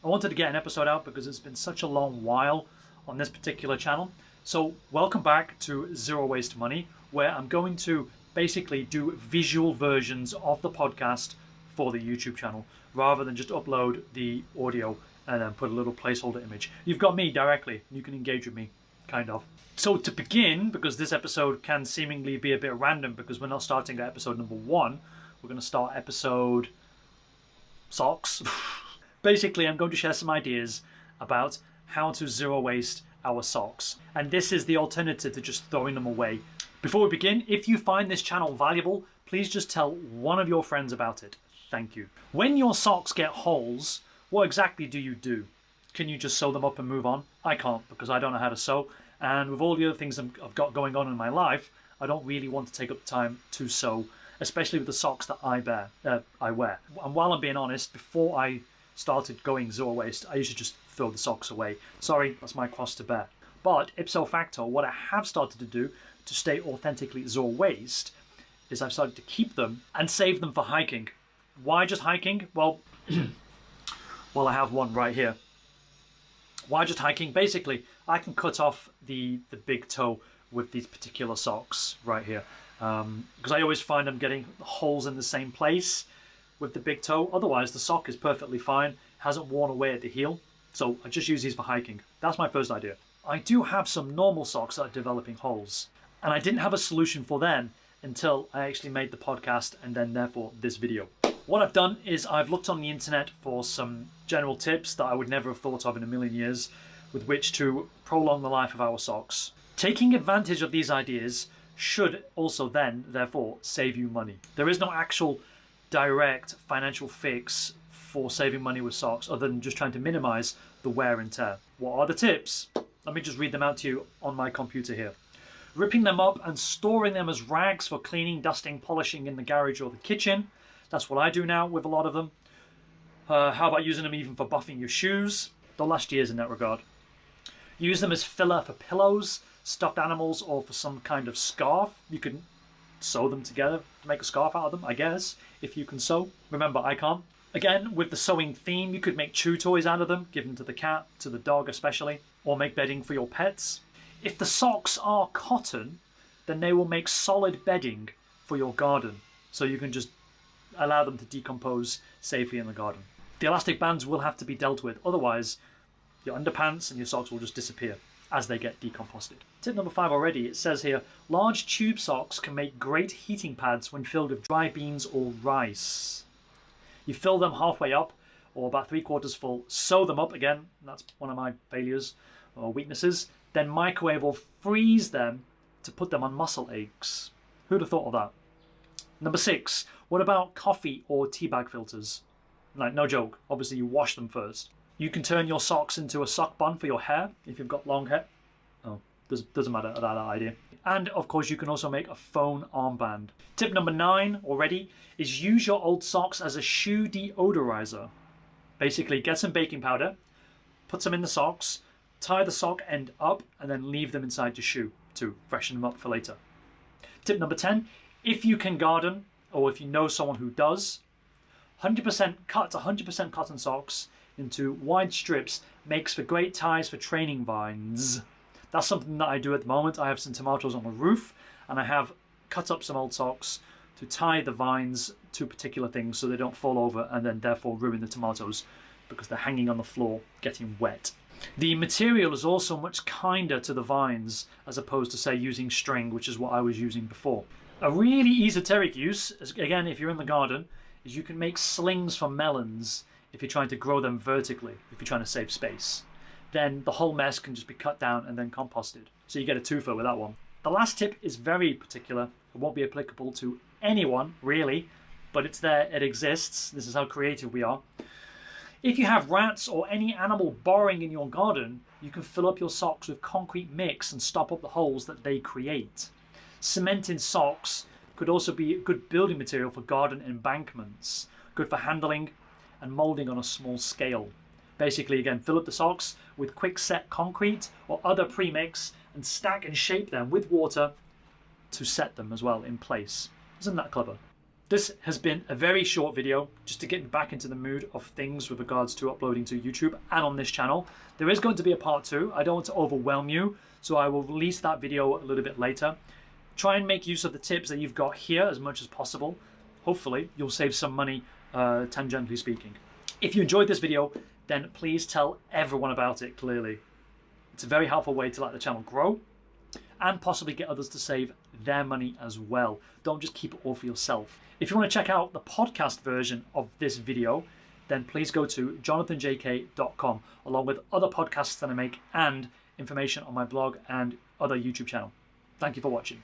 I wanted to get an episode out because it's been such a long while on this particular channel. So welcome back to Zero Waste Money, where I'm going to basically do visual versions of the podcast for the YouTube channel, rather than just upload the audio and then put a little placeholder image. You've got me directly, you can engage with me, kind of. So to begin, because this episode can seemingly be a bit random because we're not starting at episode number 1, we're going to start episode socks. Basically, I'm going to share some ideas about how to zero waste our socks. And this is the alternative to just throwing them away. Before we begin, if you find this channel valuable, please just tell one of your friends about it. Thank you. When your socks get holes, what exactly do you do? Can you just sew them up and move on? I can't, because I don't know how to sew. And with all the other things I've got going on in my life, I don't really want to take up the time to sew, especially with the socks that I wear. And while I'm being honest, before I started going zero waste, I used to just throw the socks away. Sorry, that's my cross to bear. But ipso facto, what I have started to do to stay authentically zero waste is I've started to keep them and save them for hiking. Why just hiking? Well, well, I have one right here. Why just hiking? Basically, I can cut off the big toe with these particular socks right here. Because I always find I'm getting holes in the same place with the big toe. Otherwise, the sock is perfectly fine, hasn't worn away at the heel. So I just use these for hiking. That's my first idea. I do have some normal socks that are developing holes, and I didn't have a solution for them until I actually made the podcast and then therefore this video. What I've done is I've looked on the internet for some general tips that I would never have thought of in a million years with which to prolong the life of our socks. Taking advantage of these ideas should also then, therefore, save you money. There is no actual direct financial fix for saving money with socks other than just trying to minimize the wear and tear. What are the tips? Let me just read them out to you on my computer here. Ripping them up and storing them as rags for cleaning, dusting, polishing in the garage or the kitchen. That's what I do now with a lot of them. How about using them even for buffing your shoes? They'll last years in that regard. Use them as filler for pillows, stuffed animals, or for some kind of scarf. You can sew them together to make a scarf out of them, I guess, if you can sew. Remember, I can't. Again, with the sewing theme, you could make chew toys out of them, give them to the cat, to the dog especially, or make bedding for your pets. If the socks are cotton, then they will make solid bedding for your garden, so you can just allow them to decompose safely in the garden. The elastic bands will have to be dealt with, otherwise your underpants and your socks will just disappear as they get decomposted. Tip number 5 already, it says here, large tube socks can make great heating pads when filled with dry beans or rice. You fill them halfway up or about 3/4 full, sew them up again, that's one of my failures or weaknesses, then microwave or freeze them to put them on muscle aches. Who'd have thought of that? Number 6, what about coffee or tea bag filters? Like, no joke, obviously you wash them first. You can turn your socks into a sock bun for your hair if you've got long hair. Oh, doesn't matter that idea. And of course you can also make a phone armband. Tip number 9 already is use your old socks as a shoe deodorizer. Basically get some baking powder, put some in the socks, tie the sock end up and then leave them inside your shoe to freshen them up for later. Tip number 10, if you can garden or if you know someone who does, 100% cotton socks into wide strips makes for great ties for training vines. That's something that I do at the moment. I have some tomatoes on the roof and I have cut up some old socks to tie the vines to particular things so they don't fall over and then therefore ruin the tomatoes because they're hanging on the floor getting wet. The material is also much kinder to the vines as opposed to, say, using string, which is what I was using before. A really esoteric use, again if you're in the garden, is you can make slings for melons if you're trying to grow them vertically, if you're trying to save space. Then the whole mess can just be cut down and then composted. So you get a twofer with that one. The last tip is very particular. It won't be applicable to anyone, really, but it's there, it exists. This is how creative we are. If you have rats or any animal burrowing in your garden, you can fill up your socks with concrete mix and stop up the holes that they create. Cemented socks could also be a good building material for garden embankments, good for handling and moulding on a small scale. Basically, again, fill up the socks with quick set concrete or other premix and stack and shape them with water to set them as well in place. Isn't that clever? This has been a very short video just to get me back into the mood of things with regards to uploading to YouTube and on this channel. There is going to be a part 2. I don't want to overwhelm you, so I will release that video a little bit later. Try and make use of the tips that you've got here as much as possible. Hopefully you'll save some money, tangentially speaking. If you enjoyed this video, then please tell everyone about it clearly. It's a very helpful way to let the channel grow and possibly get others to save their money as well. Don't just keep it all for yourself. If you want to check out the podcast version of this video, then please go to JonathanJK.com along with other podcasts that I make and information on my blog and other YouTube channel. Thank you for watching.